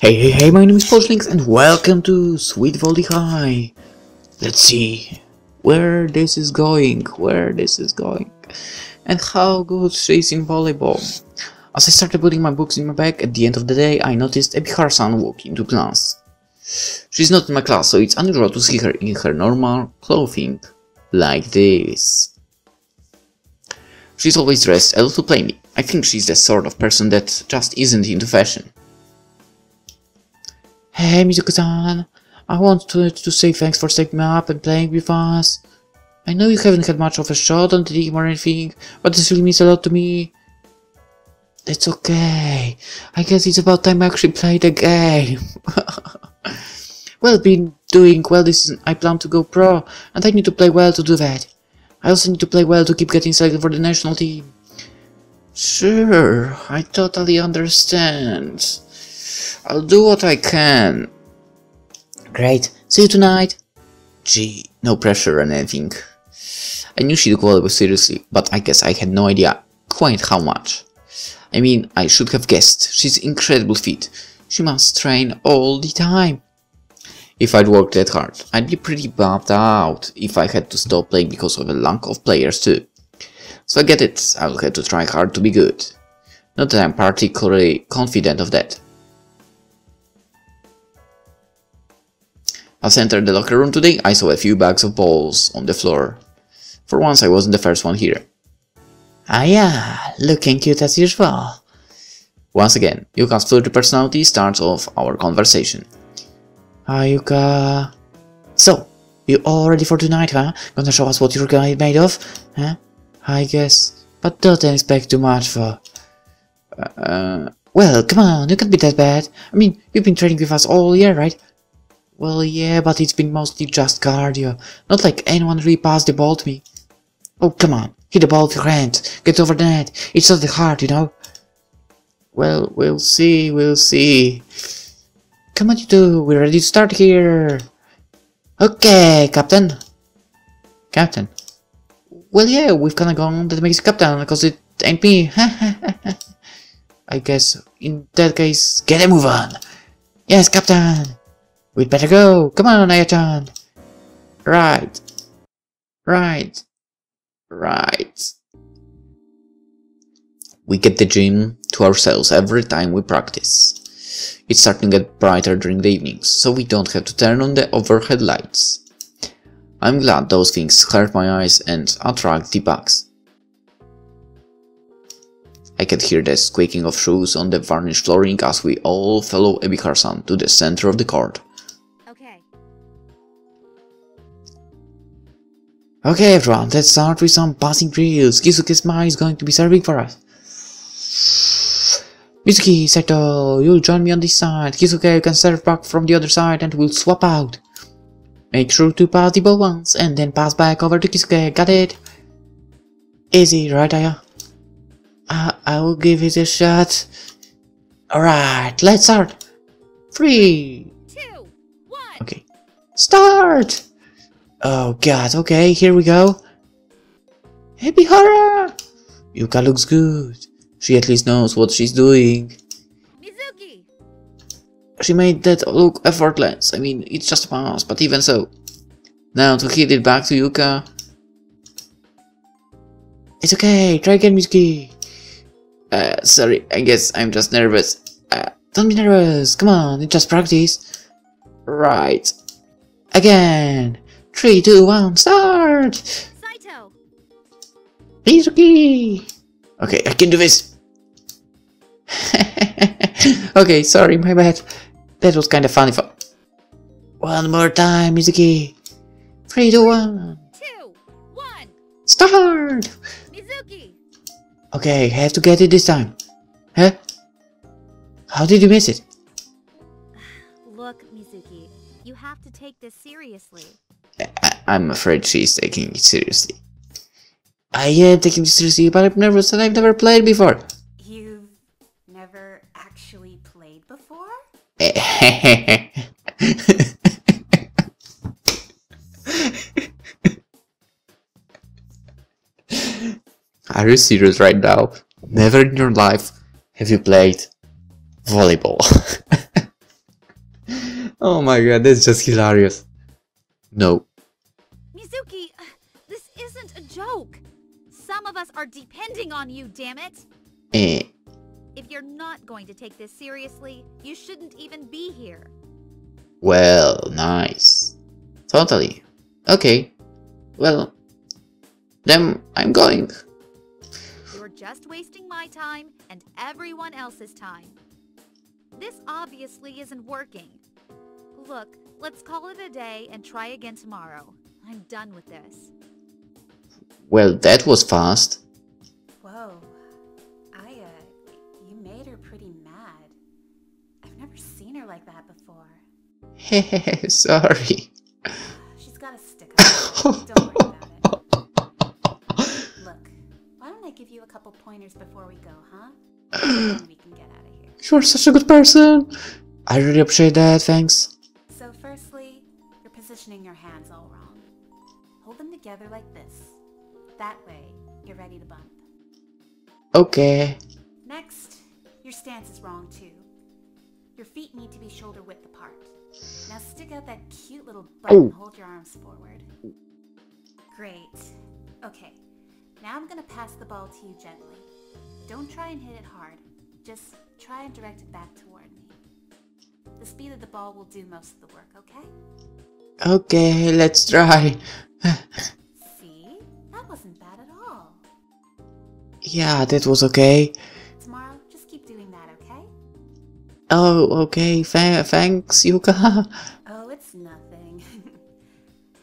Hey, my name is PolishLynx and welcome to Sweet Volley High. Let's see where this is going, and how good she's in volleyball. As I started putting my books in my bag, at the end of the day I noticed a Bihar-san walk into class. She's not in my class, so it's unusual to see her in her normal clothing, like this. She's always dressed a little plainly. I think she's the sort of person that just isn't into fashion. Hey Mizuki-san, I wanted to say thanks for taking me up and playing with us. I know you haven't had much of a shot on the team or anything, but this really means a lot to me. It's okay. I guess it's about time I actually played the game. Well, been doing well this season. I plan to go pro, and I need to play well to do that. I also need to play well to keep getting selected for the national team. Sure, I totally understand. I'll do what I can. Great, see you tonight. Gee, no pressure or anything. I knew she took volleyball seriously, but I guess I had no idea quite how much. I mean, I should have guessed. She's incredibly fit. She must train all the time. If I'd worked that hard, I'd be pretty bummed out if I had to stop playing because of a lack of players too. So I get it, I'll have to try hard to be good. Not that I'm particularly confident of that. As I entered the locker room today, I saw a few bags of balls on the floor. For once I wasn't the first one here. Aya, looking cute as usual. Once again, Yuka's flirty personality starts off our conversation. Hi Yuka. So, you all ready for tonight, huh? Gonna show us what you're made of? Huh? I guess. But don't expect too much for... Well, come on, you can't be that bad. I mean, you've been training with us all year, right? Well, yeah, but it's been mostly just cardio. Not like anyone really passed the ball to me. Oh, come on, hit the ball with your hand. Get over the net. It's not that hard, you know? Well, we'll see. Come on, you two. We're ready to start here. Okay, Captain. Captain? Well, yeah, we've kinda gone that makes you Captain, because it ain't me. I guess, in that case, get a move on. Yes, Captain. We'd better go. Come on, Aya-chan. Right. We get the gym to ourselves every time we practice. It's starting to get brighter during the evenings, so we don't have to turn on the overhead lights. I'm glad those things hurt my eyes and attract the bugs. I can hear the squeaking of shoes on the varnished flooring as we all follow Ebihara-san to the center of the court. Okay everyone, let's start with some passing drills. Kisuke-sama is going to be serving for us. Mizuki, Saito, you'll join me on this side. Kisuke, you can serve back from the other side and we'll swap out. Make sure to pass the ball once and then pass back over to Kisuke, got it? Easy, right Aya? I will give it a shot. Alright, let's start. 3, 2, 1. Okay, start! Oh god, okay, here we go. Hey Bihara! Yuka looks good. She at least knows what she's doing. Mizuki! She made that look effortless. I mean, it's just a pass, but even so. Now to hit it back to Yuka. It's okay, try again Mizuki. Sorry, I guess I'm just nervous. Don't be nervous, come on, it's just practice. Right. Again. 3, 2, 1, start! Saito! Mizuki! Okay, I can do this! Okay, sorry, my bad. That was kinda funny for... One more time, Mizuki! 3, 2, 1! 2, 1! Start! Mizuki! Okay, I have to get it this time. Huh? How did you miss it? Look, Mizuki, you have to take this seriously. I'm afraid she's taking it seriously. I am taking it seriously, but I'm nervous and I've never played before. You've never actually played before? Are you serious right now? Never in your life have you played volleyball. Oh my god, that's just hilarious. No. Mizuki, this isn't a joke. Some of us are depending on you, damn it. Eh. If you're not going to take this seriously, you shouldn't even be here. Well, nice. Totally. Okay. Well, then I'm going. You're just wasting my time and everyone else's time. This obviously isn't working. Look, let's call it a day and try again tomorrow. I'm done with this. Well, that was fast. Whoa. Aya, you made her pretty mad. I've never seen her like that before. Hehe, sorry. She's got a stick up. Don't worry about it. Look, why don't I give you a couple pointers before we go, huh? Then we can get out of here. You're such a good person. I really appreciate that, thanks. So firstly, you're positioning your hands all wrong. Hold them together like this. That way, you're ready to bump. Okay. Next, your stance is wrong too. Your feet need to be shoulder width apart. Now stick out that cute little butt and hold your arms forward. Great. Okay, now I'm gonna pass the ball to you gently. Don't try and hit it hard. Just try and direct it back toward me. The speed of the ball will do most of the work, okay? Okay, let's try. See? That wasn't bad at all. Yeah, that was okay. Tomorrow, just keep doing that, okay? Oh, okay. Thanks, Yuka. Oh, it's nothing.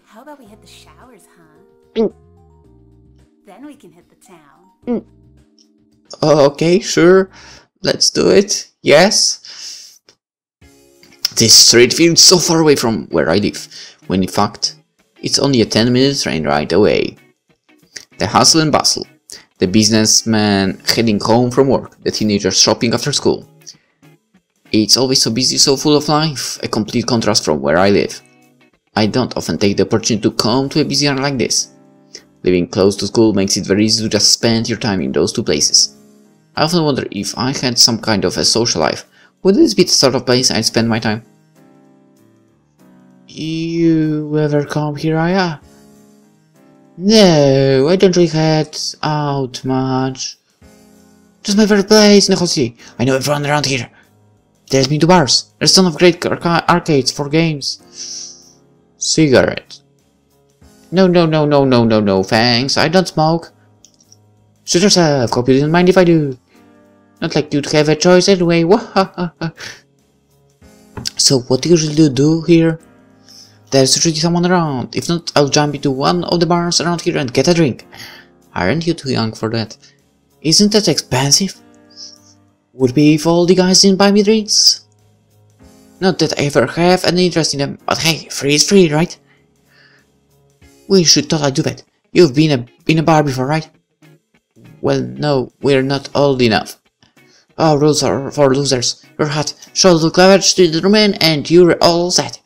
How about we hit the showers, huh? Then we can hit the town. Okay, sure. Let's do it. Yes. This street feels so far away from where I live, when in fact, it's only a 10-minute train ride away. The hustle and bustle. The businessman heading home from work, the teenagers shopping after school. It's always so busy, so full of life, a complete contrast from where I live. I don't often take the opportunity to come to a busy area like this. Living close to school makes it very easy to just spend your time in those two places. I often wonder if I had some kind of a social life, would this be the sort of place I'd spend my time? You ever come here, Aya? No, I don't really head out much. Just my favorite place in the whole city. I know everyone around here. There's been to bars. There's a ton of great arcades for games. Cigarette. No, thanks. I don't smoke. Suit yourself. Hope you didn't mind if I do. Not like you'd have a choice anyway. So, what do you usually do here? There's usually someone around. If not, I'll jump into one of the bars around here and get a drink. Aren't you too young for that? Isn't that expensive? Would be if all the guys didn't buy me drinks. Not that I ever have any interest in them, but hey, free is free, right? We should totally do that. You've been in a bar before, right? Well, no, we're not old enough. Oh, rules are for losers. You're hot. Show the cleavage to the man and you're all set.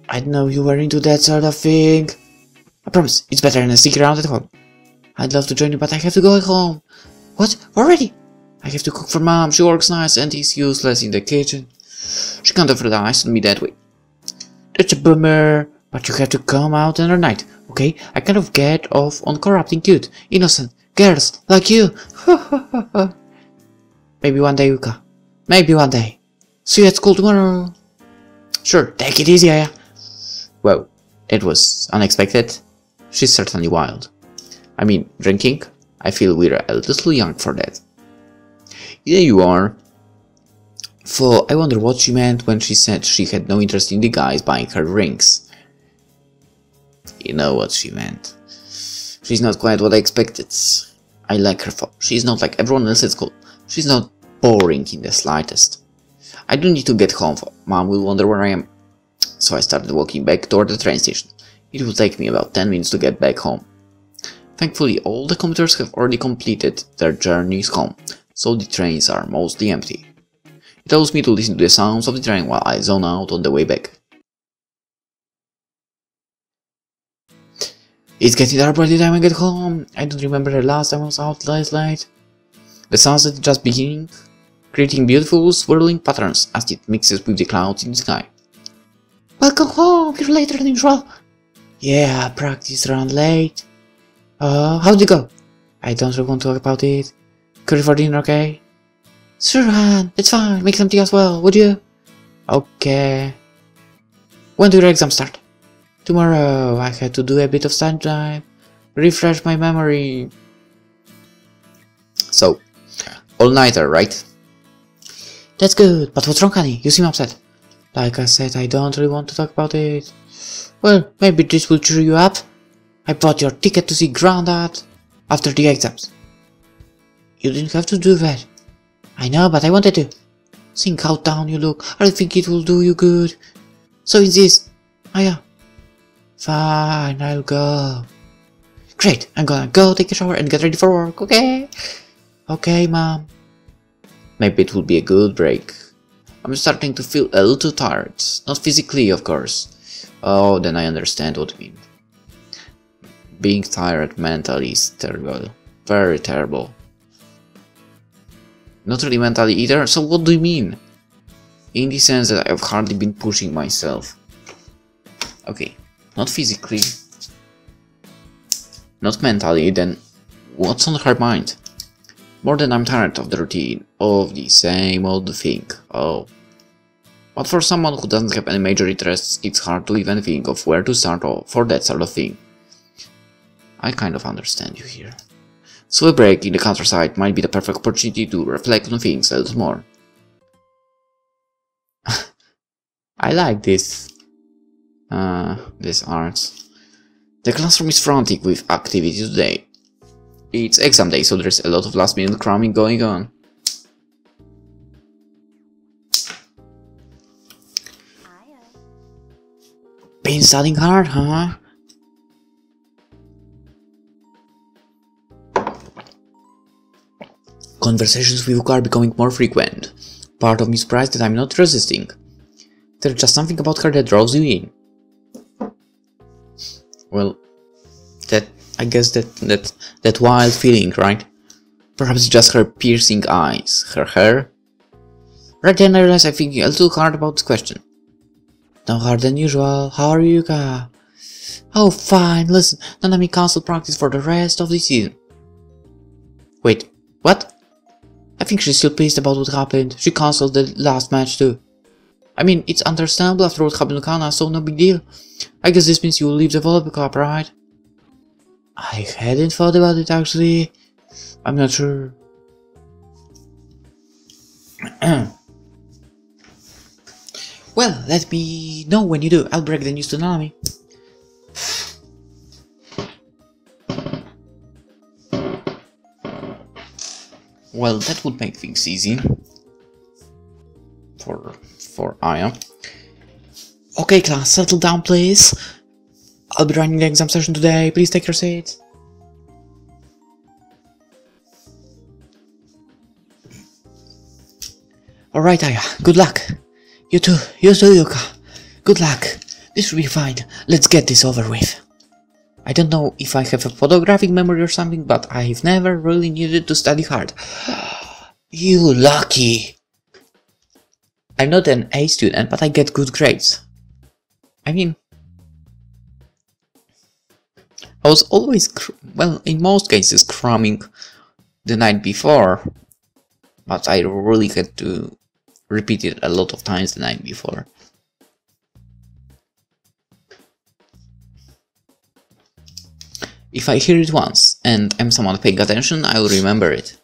I didn't know you were into that sort of thing. I promise, it's better than a stick around at home. I'd love to join you, but I have to go home. What? Already? I have to cook for Mom. She works nights and is useless in the kitchen. She can't have relied on me that way. That's a bummer, but you have to come out another night, okay? I kind of get off on corrupting cute, innocent girls like you. Maybe one day, Yuka. Maybe one day. See you at school tomorrow. Sure, take it easy, Aya. Well, it was unexpected. She's certainly wild. I mean, drinking? I feel we're a little young for that. Yeah, you are. For I wonder what she meant when she said she had no interest in the guys buying her rings. You know what she meant. She's not quite what I expected. I like her for she's not like everyone else at school. She's not boring in the slightest. I do need to get home, for Mom will wonder where I am. So I started walking back toward the train station. It will take me about 10 minutes to get back home. Thankfully, all the commuters have already completed their journeys home, so the trains are mostly empty. It allows me to listen to the sounds of the train while I zone out on the way back. It's getting dark by the time I get home. I don't remember the last time I was out last night. The sunset is just beginning, creating beautiful swirling patterns as it mixes with the clouds in the sky. Welcome home, you're later than usual. Yeah, practice ran late. How'd it go? I don't really want to talk about it. Curry for dinner, okay? Sure, Han, it's fine. Make something as well, would you? Okay. When do your exams start? Tomorrow. I had to do a bit of study time. Refresh my memory. So, all-nighter, right? That's good, but what's wrong, honey? You seem upset. Like I said, I don't really want to talk about it. Well, maybe this will cheer you up. I bought your ticket to see Grandad after the exams. You didn't have to do that. I know, but I wanted to. Think how down you look. I think it will do you good. So is this. Aya. Fine, I'll go. Great, I'm gonna go take a shower and get ready for work, okay? Okay, Mom. Maybe it will be a good break. I'm starting to feel a little tired. Not physically, of course. Oh, then I understand what you mean. Being tired mentally is terrible. Very terrible. Not really mentally either, so what do you mean? In the sense that I've hardly been pushing myself. Okay, not physically. Not mentally, then what's on her mind? More than I'm tired of the routine, of the same old thing. Oh. But for someone who doesn't have any major interests, it's hard to even think of where to start off for that sort of thing. I kind of understand you here. So a break in the countryside might be the perfect opportunity to reflect on things a little more. I like this art. The classroom is frantic with activity today. It's exam day, so there's a lot of last minute cramming going on. Been studying hard, huh? Conversations with Luca are becoming more frequent. Part of me is surprised that I'm not resisting. There's just something about her that draws you in. Well, I guess that wild feeling, right? Perhaps it's just her piercing eyes, her hair. Right then I realized I'm thinking a little hard about this question. No harder than usual. How are you, Yuka? Oh, fine. Listen, Nanami cancelled practice for the rest of the season. Wait, what? I think she's still pissed about what happened. She cancelled the last match too. I mean, it's understandable after what happened to Kana, so no big deal. I guess this means you will leave the volleyball club, right? I hadn't thought about it actually. I'm not sure. Well, let me know when you do. I'll break the news to Nanami. Well, that would make things easy for Aya. Okay, class, settle down, please. I'll be running the exam session today. Please take your seats. Alright, Aya. Good luck. You too, Yuka. Good luck. This will be fine. Let's get this over with. I don't know if I have a photographic memory or something, but I've never really needed to study hard. You lucky. I'm not an A student, but I get good grades. I mean, I was always, well, in most cases, cramming the night before, but I really had to repeat it a lot of times the night before. If I hear it once, and I'm someone paying attention, I will remember it.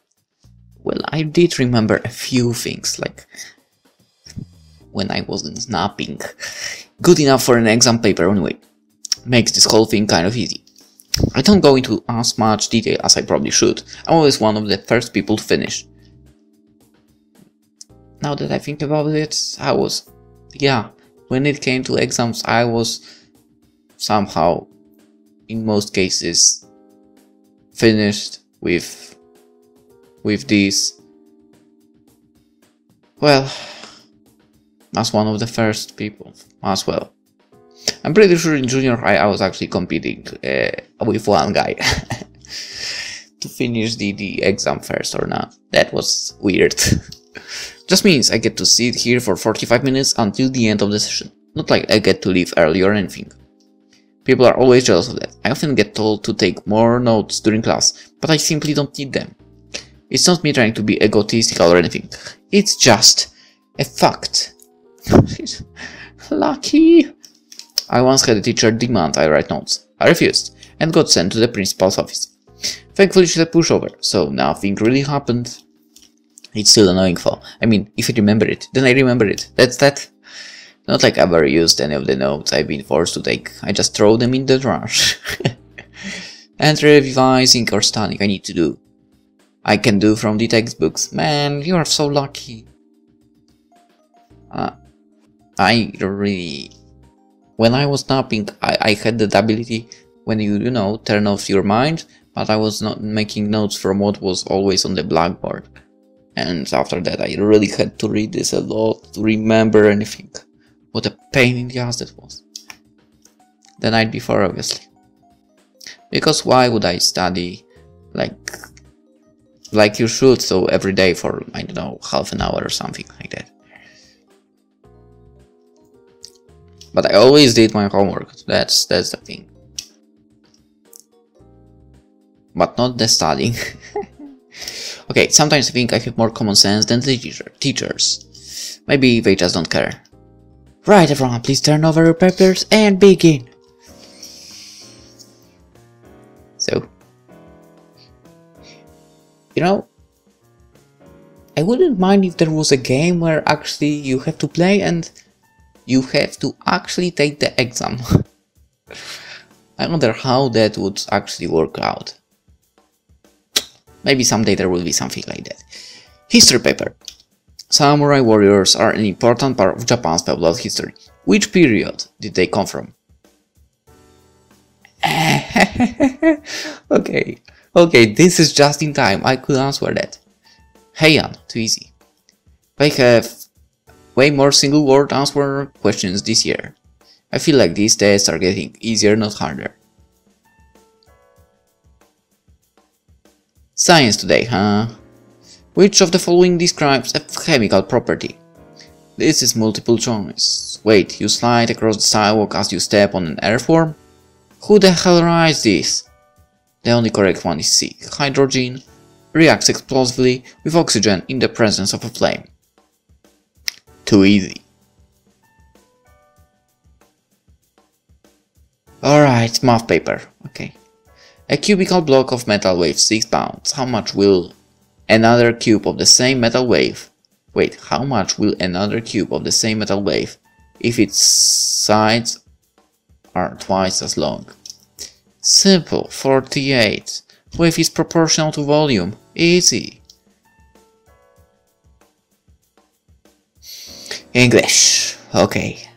Well, I did remember a few things, like when I wasn't snapping. Good enough for an exam paper anyway. Makes this whole thing kind of easy. I don't go into as much detail as I probably should. I'm always one of the first people to finish. Now that I think about it, when it came to exams, I was somehow, in most cases, finished with this. Well, as one of the first people as well. I'm pretty sure in junior high I was actually competing with one guy to finish the exam first or not. That was weird. Just means I get to sit here for 45 minutes until the end of the session. Not like I get to leave early or anything. People are always jealous of that. I often get told to take more notes during class, but I simply don't need them. It's not me trying to be egotistical or anything. It's just a fact. Lucky. I once had a teacher demand I write notes. I refused, and got sent to the principal's office. Thankfully she said pushover, so nothing really happened. It's still annoying though. I mean, if I remember it, then I remember it. That's that. Not like I've ever used any of the notes I've been forced to take. I just throw them in the trash. And revising or studying I need to do. I can do from the textbooks. Man, you are so lucky. I really... When I was napping, I had the ability when you know, turn off your mind, but I was not making notes from what was always on the blackboard. And after that I really had to read this a lot to remember anything. What a pain in the ass that was. The night before, obviously. Because why would I study like you should, so every day for, I don't know, half an hour or something like that. But I always did my homework, that's the thing. But not the studying. Okay, sometimes I think I have more common sense than the teachers. Maybe they just don't care. Right, everyone, please turn over your papers and begin. So, you know, I wouldn't mind if there was a game where actually you have to play and you have to actually take the exam. I wonder how that would actually work out. Maybe someday there will be something like that. History paper. Samurai warriors are an important part of Japan's popular history. Which period did they come from? Okay, this is just in time. I could answer that. Heian, too easy. They have way more single word answer questions this year. I feel like these tests are getting easier, not harder. Science today, huh? Which of the following describes a chemical property? This is multiple choice. Wait, you slide across the sidewalk as you step on an earthworm? Who the hell writes this? The only correct one is C. Hydrogen reacts explosively with oxygen in the presence of a flame. Too easy. Alright, math paper. Okay. A cubical block of metal weighs 6 pounds. How much will another cube of the same metal weigh? Wait, how much will another cube of the same metal weigh if its sides are twice as long? Simple, 48. Weight is proportional to volume. Easy. English. Okay.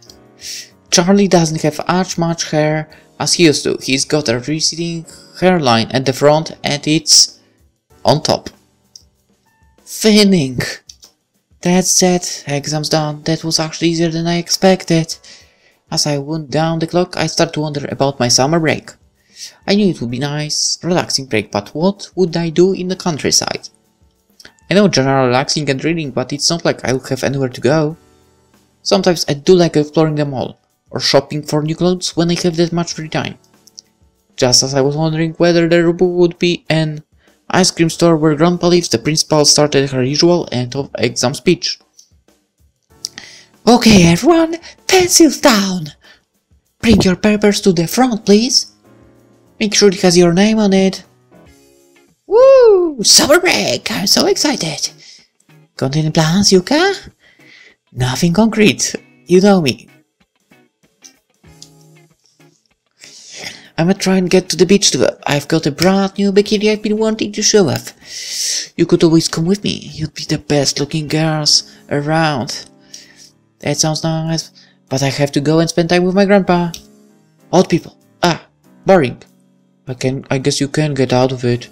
Charlie doesn't have as much hair as he used to. He's got a receding hairline at the front and it's on top. Thinning. That's it. Exam's done. That was actually easier than I expected. As I wound down the clock, I started to wonder about my summer break. I knew it would be nice, relaxing break, but what would I do in the countryside? I know general relaxing and reading, but it's not like I'll have anywhere to go. Sometimes I do like exploring the mall, or shopping for new clothes when I have that much free time. Just as I was wondering whether there would be an ice cream store where Grandpa lives, the principal started her usual end of exam speech. Okay everyone, pencils down! Bring your papers to the front, please. Make sure it has your name on it. Woo! Summer break! I'm so excited! Got any plans, Yuka? Nothing concrete. You know me. I'm gonna try and get to the beach too. I've got a brand new bikini I've been wanting to show off. You could always come with me. You'd be the best looking girls around. That sounds nice, but I have to go and spend time with my grandpa. Old people. Ah, boring. I guess you can get out of it.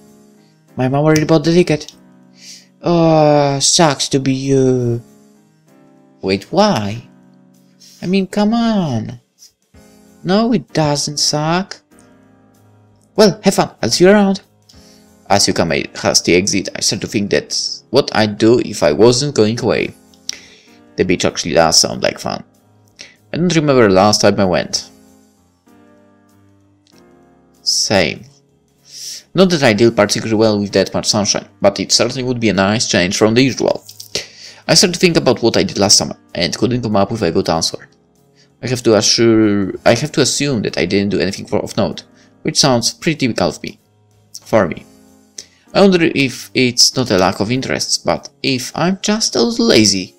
My mom already bought the ticket. Oh, sucks to be you. Wait, why? I mean, come on. No, it doesn't suck. Well, have fun. I'll see you around. As Yuka made a hasty exit, I start to think that's what I'd do if I wasn't going away. The beach actually does sound like fun. I don't remember the last time I went. Same. Not that I deal particularly well with that much sunshine, but it certainly would be a nice change from the usual. I started to think about what I did last summer, and couldn't come up with a good answer. I have to assume that I didn't do anything of note, which sounds pretty typical of me. For me. I wonder if it's not a lack of interest, but if I'm just a little lazy.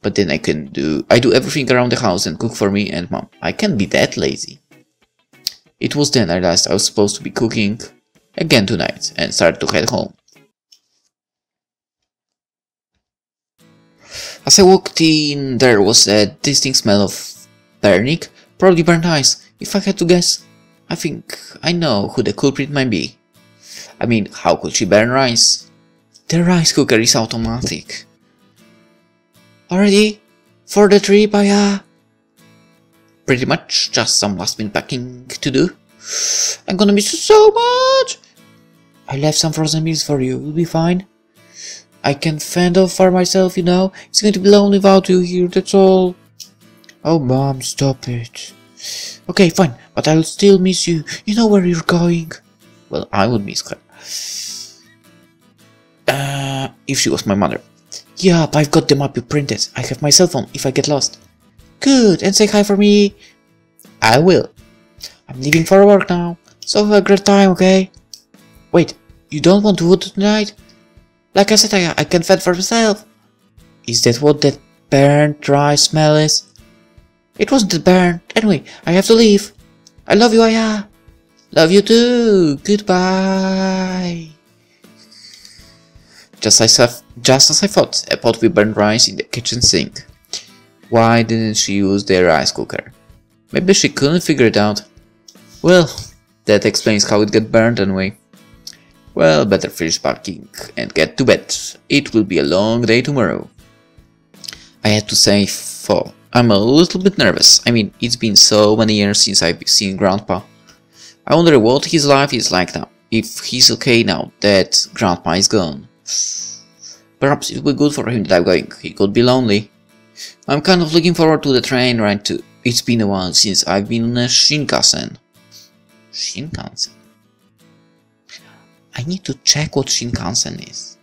But then I do everything around the house and cook for me and mom. I can't be that lazy. It was then I realized I was supposed to be cooking again tonight and started to head home. As I walked in, there was a distinct smell of burning, probably burnt ice. If I had to guess, I think I know who the culprit might be. I mean, how could she burn rice? The rice cooker is automatic. Already? For the trip, Aya? Pretty much, just some last minute packing to do. I'm gonna miss you so much! I left some frozen meals for you, you'll be fine. I can fend off for myself, you know. It's going to be lonely without you here, that's all. Oh, Mom, stop it. Okay, fine, but I'll still miss you. You know where you're going. Well, I would miss her. If she was my mother. Yeah, but I've got the map you printed. I have my cell phone if I get lost. Good, and say hi for me. I will. I'm leaving for work now, so have a great time, okay? Wait, you don't want wood tonight? Like I said, I can fend for myself. Is that what that burnt dry smell is? It wasn't that burnt. Anyway, I have to leave. I love you, Aya. Love you too. Goodbye. Just as I thought, a pot with burnt rice in the kitchen sink. Why didn't she use the rice cooker? Maybe she couldn't figure it out. Well, that explains how it got burnt anyway. Well, better finish packing and get to bed. It will be a long day tomorrow. I had to say, I'm a little bit nervous. I mean, it's been so many years since I've seen Grandpa. I wonder what his life is like now, if he's okay now that Grandpa is gone. Perhaps it will be good for him that I'm going. He could be lonely. I'm kind of looking forward to the train ride too. It's been a while since I've been on a Shinkansen. Shinkansen? I need to check what Shinkansen is.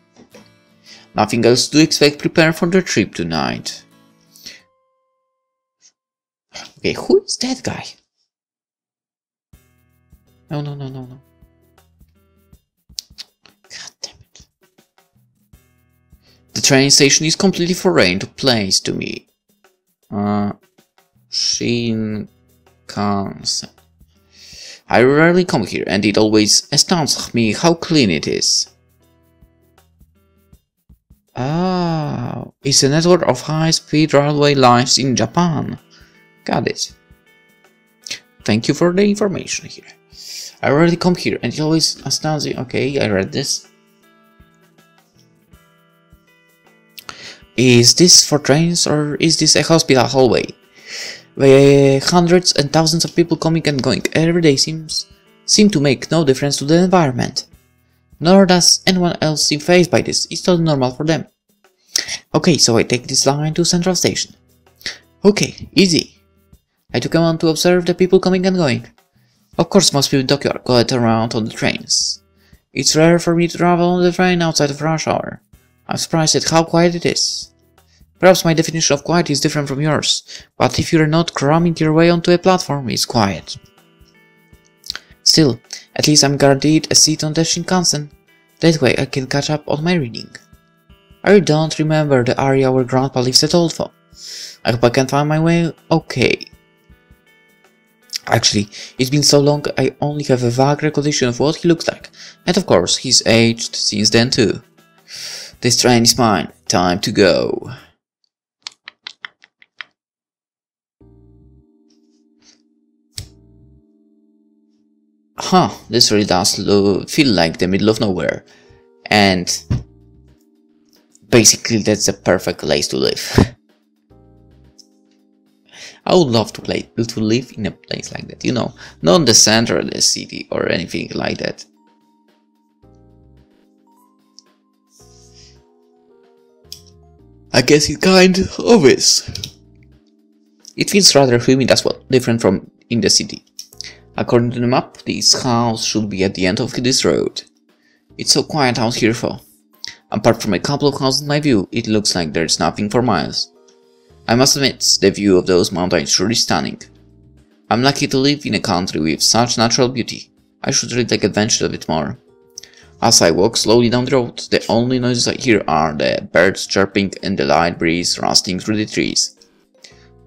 Nothing else to expect. Prepare for the trip tonight. Okay, who is that guy? No. God damn it. The train station is completely foreign to place to me. Shinkansen. I rarely come here, and it always astounds me how clean it is. Oh, it's a network of high-speed railway lines in Japan. Got it. Thank you for the information here. I rarely come here, and it always astounds me. Okay, I read this. Is this for trains, or is this a hospital hallway? Where hundreds and thousands of people coming and going every day seem to make no difference to the environment. Nor does anyone else seem fazed by this. It's totally normal for them. Okay, so I take this line to Central Station. Okay, easy. I took a moment to observe the people coming and going. Of course, most people in Tokyo go around on the trains. It's rare for me to travel on the train outside of rush hour. I'm surprised at how quiet it is. Perhaps my definition of quiet is different from yours, but if you're not cramming your way onto a platform, it's quiet. Still, at least I'm guaranteed a seat on the Shinkansen. That way I can catch up on my reading. I don't remember the area where Grandpa lives at all though. I hope I can find my way okay. Actually, it's been so long I only have a vague recollection of what he looks like, and of course he's aged since then too. This train is mine. Time to go. Huh, this really does feel like the middle of nowhere, and basically that's the perfect place to live. I would love to live in a place like that, you know, not in the center of the city or anything like that. I guess it kind of is. It feels rather humid as well, different from in the city. According to the map, this house should be at the end of this road. It's so quiet out here though. Apart from a couple of houses in my view, it looks like there's nothing for miles. I must admit, the view of those mountains is truly stunning. I'm lucky to live in a country with such natural beauty. I should really take advantage of it more. As I walk slowly down the road, the only noises I hear are the birds chirping and the light breeze rustling through the trees.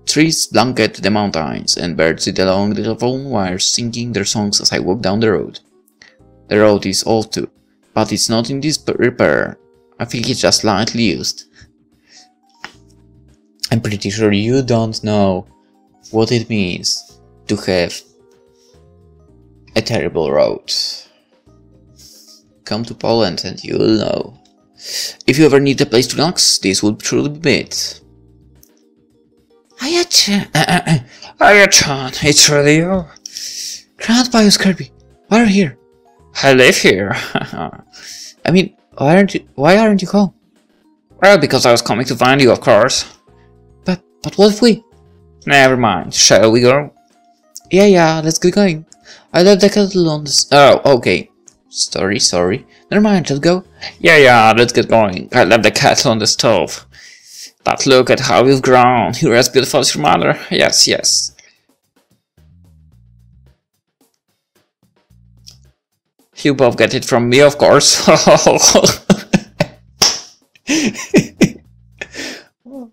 Trees blanket the mountains, and birds sit along the telephone wires singing their songs as I walk down the road. The road is old too, but it's not in disrepair. I think it's just lightly used. I'm pretty sure you don't know what it means to have a terrible road. Come to Poland and you'll know. If you ever need a place to relax, this would truly be it. Aya-chan, it's really you. Grandpa, you Kirby. Why are you here? I live here. I mean, why aren't you home? Well, because I was coming to find you, of course. But what if we? Never mind. Shall we go? Yeah, let's get going. I left the kettle on the... Oh, okay. Sorry. Never mind, let's go. Yeah, let's get going. I left the kettle on the stove. But look at how you've grown. You're as beautiful as your mother. Yes. You both get it from me, of course.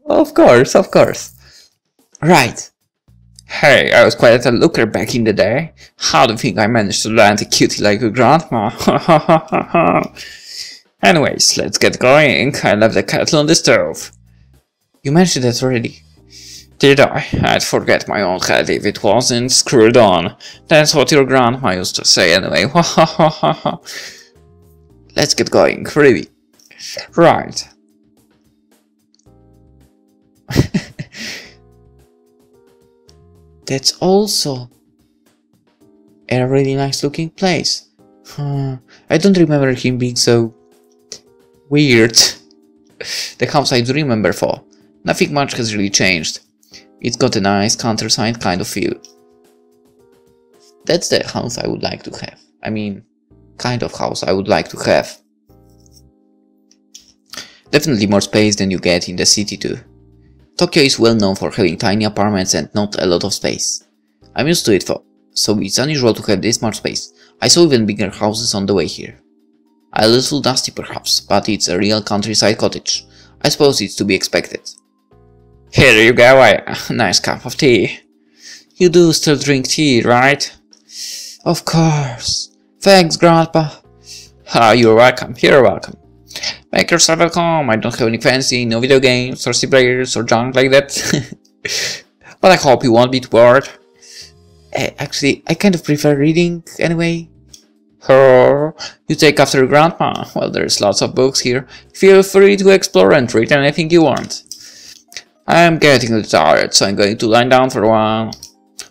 Of course. Right. Hey, I was quite a looker back in the day. How do you think I managed to land a cutie like your grandma? Anyways, let's get going. I left the kettle on the stove. You mentioned that already. Did I? I'd forget my own head if it wasn't screwed on. That's what your grandma used to say anyway. Let's get going, really. Right. That's also a really nice looking place. I don't remember him being so weird. The house I do remember for. Nothing much has really changed. It's got a nice countryside kind of feel. That's the house I would like to have. I mean, kind of house I would like to have. Definitely more space than you get in the city too. Tokyo is well known for having tiny apartments and not a lot of space. I'm used to it though, so it's unusual to have this much space. I saw even bigger houses on the way here. A little dusty perhaps, but it's a real countryside cottage. I suppose it's to be expected. Here you go, a nice cup of tea. You do still drink tea, right? Of course. Thanks, Grandpa. You're welcome. You're welcome. Make yourself at home. I don't have any fancy, no video games or players or junk like that. But I hope you won't be too bored. Actually, I kind of prefer reading anyway. Oh, you take after your grandma. Well, there's lots of books here. Feel free to explore and read anything you want. I'm getting a little tired, so I'm going to lie down for a while.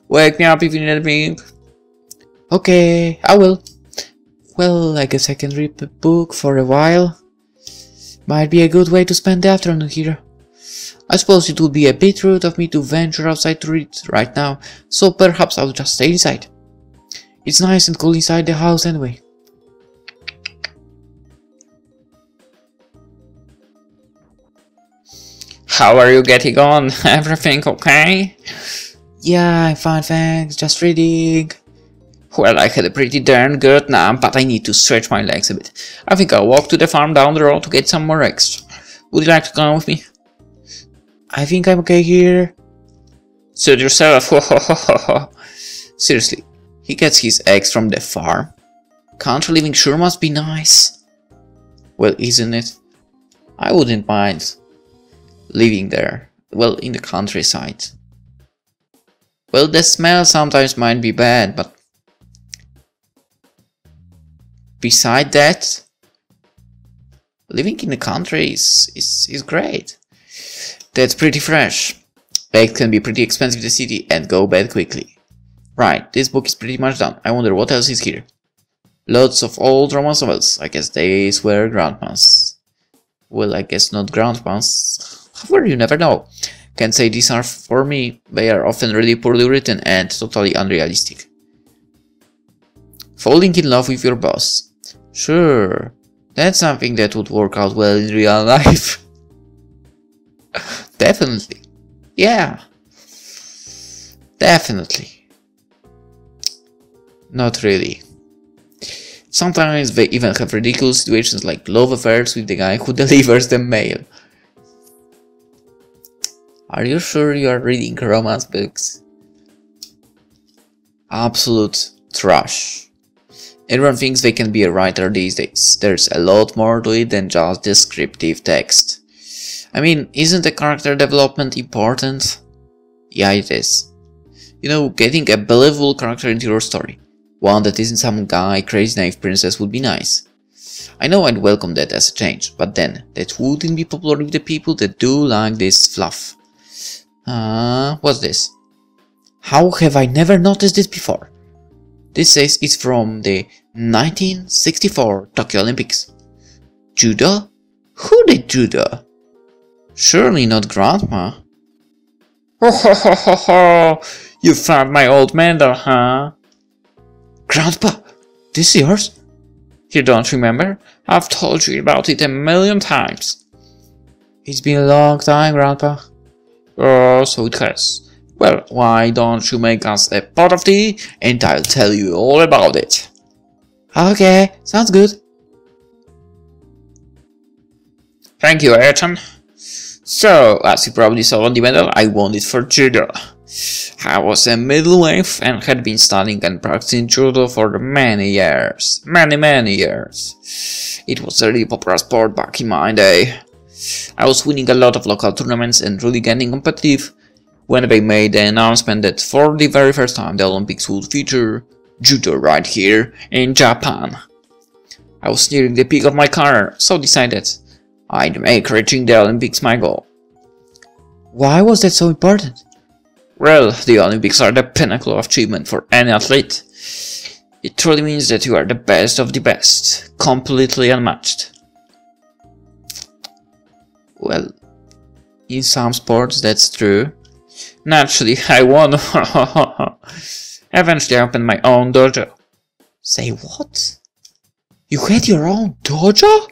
Wake me up if you need anything. Okay, I will. Well, I guess I can read a book for a while. Might be a good way to spend the afternoon here. I suppose it would be a bit rude of me to venture outside to read right now, so perhaps I'll just stay inside. It's nice and cool inside the house anyway. How are you getting on? Everything okay? Yeah, I'm fine, thanks. Just reading. Well, I had a pretty darn good nap, but I need to stretch my legs a bit. I think I'll walk to the farm down the road to get some more rest. Would you like to come with me? I think I'm okay here. Suit yourself. Seriously, he gets his eggs from the farm. Country living sure must be nice. Well, isn't it? I wouldn't mind living there. Well, in the countryside. Well, the smell sometimes might be bad, but beside that, living in the country is great. That's pretty fresh. Eggs can be pretty expensive in the city and go bad quickly. Right, this book is pretty much done. I wonder what else is here. Lots of old romance novels. I guess these were grandmas. Well, I guess not grandmas. However, you never know. Can't say these are for me. They are often really poorly written and totally unrealistic. Falling in love with your boss. Sure, that's something that would work out well in real life. Definitely. Yeah. Definitely. Not really. Sometimes they even have ridiculous situations like love affairs with the guy who delivers the mail. Are you sure you are reading romance books? Absolute trash. Everyone thinks they can be a writer these days. There's a lot more to it than just descriptive text. I mean, isn't the character development important? Yeah, it is. You know, getting a believable character into your story. One that isn't some guy, crazy naive princess would be nice. I know I'd welcome that as a change, but then, that wouldn't be popular with the people that do like this fluff. What's this? How have I never noticed this before? This says it's from the 1964 Tokyo Olympics. Judo? Who did judo? Surely not Grandma. Ho ho ho ho ho! You found my old medal, huh? Grandpa, this is yours? You don't remember? I've told you about it 1,000,000 times. It's been a long time, Grandpa. Oh, so it has. Well, why don't you make us a pot of tea and I'll tell you all about it. Okay, sounds good. Thank you, Aya-chan. So, as you probably saw on the medal, I won it for judo. I was a middleweight and had been studying and practicing judo for many years. Many years. It was a really popular sport back in my day. I was winning a lot of local tournaments and really getting competitive when they made the announcement that for the very first time the Olympics would feature judo right here in Japan. I was nearing the peak of my career, so decided I'd make reaching the Olympics my goal. Why was that so important? Well, the Olympics are the pinnacle of achievement for any athlete. It truly means that you are the best of the best, completely unmatched. Well, in some sports that's true. Naturally, I won. Eventually, I opened my own dojo. Say what? You had your own dojo?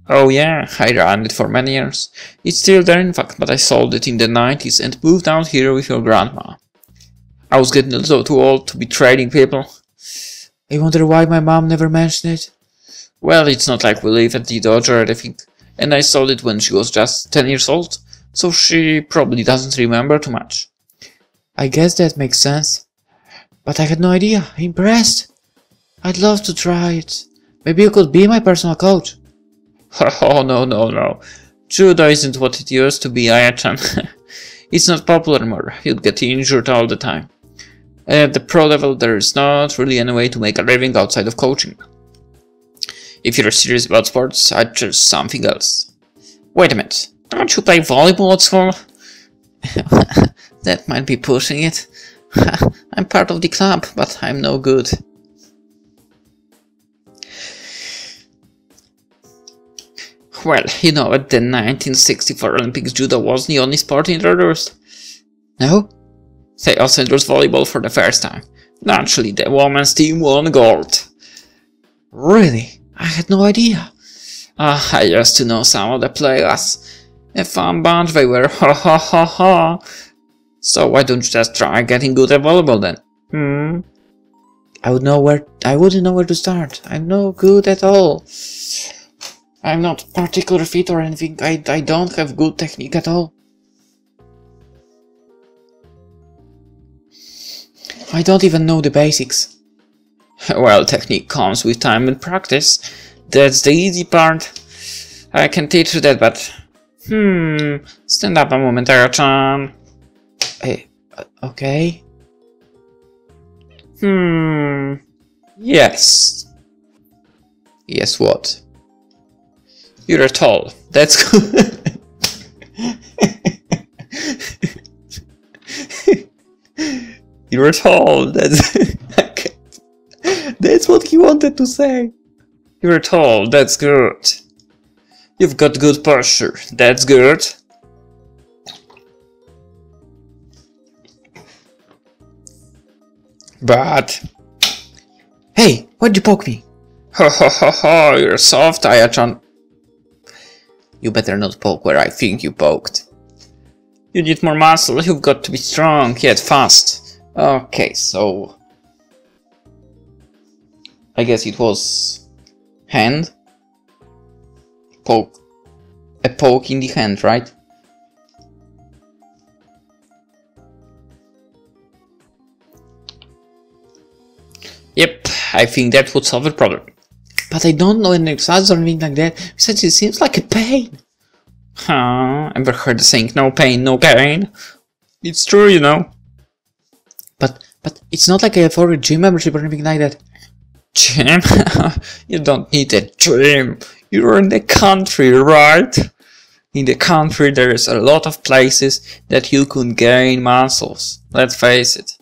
Oh yeah, I ran it for many years. It's still there in fact, but I sold it in the 90s and moved out here with your grandma. I was getting a little too old to be trading people. I wonder why my mom never mentioned it. Well, it's not like we live at the dojo or anything, and I sold it when she was just 10 years old, so she probably doesn't remember too much. I guess that makes sense. But I had no idea. Impressed. I'd love to try it. Maybe you could be my personal coach. Oh, no. Judo isn't what it used to be, Aya-chan. It's not popular anymore. You'd get injured all the time. At the pro level, there is not really any way to make a living outside of coaching. If you're serious about sports, I'd choose something else. Wait a minute. Don't you play volleyball at school? That might be pushing it. I'm part of the club, but I'm no good. Well, you know, at the 1964 Olympics, judo wasn't the only sport introduced. No? They also introduced volleyball for the first time. Naturally, the women's team won gold. Really? I had no idea. I used to know some of the players. A fun bunch they were, ha ha ha ha. So why don't you just try getting good at volleyball then? I wouldn't know where to start. I'm no good at all. I'm not particularly fit or anything. I don't have good technique at all. I don't even know the basics. Well, technique comes with time and practice. That's the easy part. I can teach you that, but... Stand up a moment, Aya-chan. Okay. Yes. Yes, what? You're tall. That's good. You're tall. That's... That's what he wanted to say. You're tall. That's good. You've got good posture. That's good. But... Hey, why'd you poke me? Ho ho ho ho, you're soft, Aya-chan. You better not poke where I think you poked. You need more muscle, you've got to be strong, yet fast. Okay, so... I guess it was... hand? Poke. A poke in the hand, right? Yep, I think that would solve the problem. But I don't know any exercise or anything like that. Besides, it seems like a pain. Huh, ever heard the saying, no pain, no gain? It's true, you know. But it's not like I have a gym membership or anything like that. Gym? You don't need a gym. You're in the country, right? In the country there's a lot of places that you could gain muscles. Let's face it.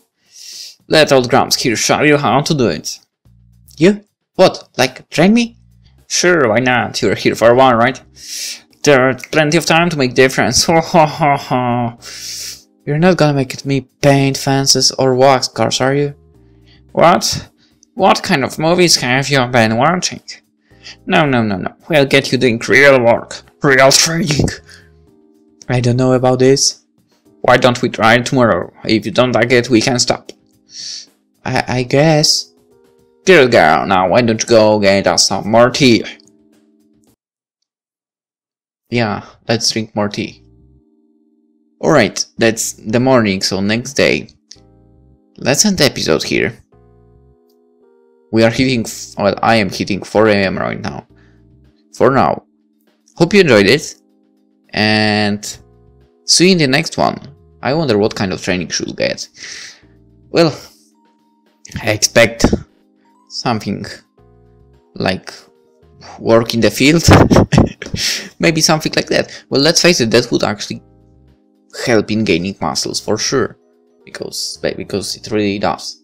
Let old Grumps here show you how to do it. You? What? Like, train me? Sure, why not? You're here for a while, right? There's plenty of time to make difference. Ho ho ho ho. You're not gonna make me paint fences or wax cars, are you? What? What kind of movies have you been watching? No. We'll get you doing real work. Real training. I don't know about this. Why don't we try it tomorrow? If you don't like it, we can stop. I guess. Good girl, now why don't you go get us some more tea? Yeah, let's drink more tea. Alright, that's the morning, so next day. Let's end the episode here. We are hitting, well, I am hitting 4 AM right now. For now. Hope you enjoyed it. And see you in the next one. I wonder what kind of training should get. Well, I expect something like work in the field. Maybe something like that. Well, let's face it, that would actually help in gaining muscles for sure. Because it really does.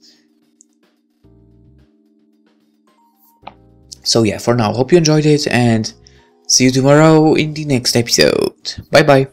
So yeah, for now, hope you enjoyed it and see you tomorrow in the next episode. Bye bye.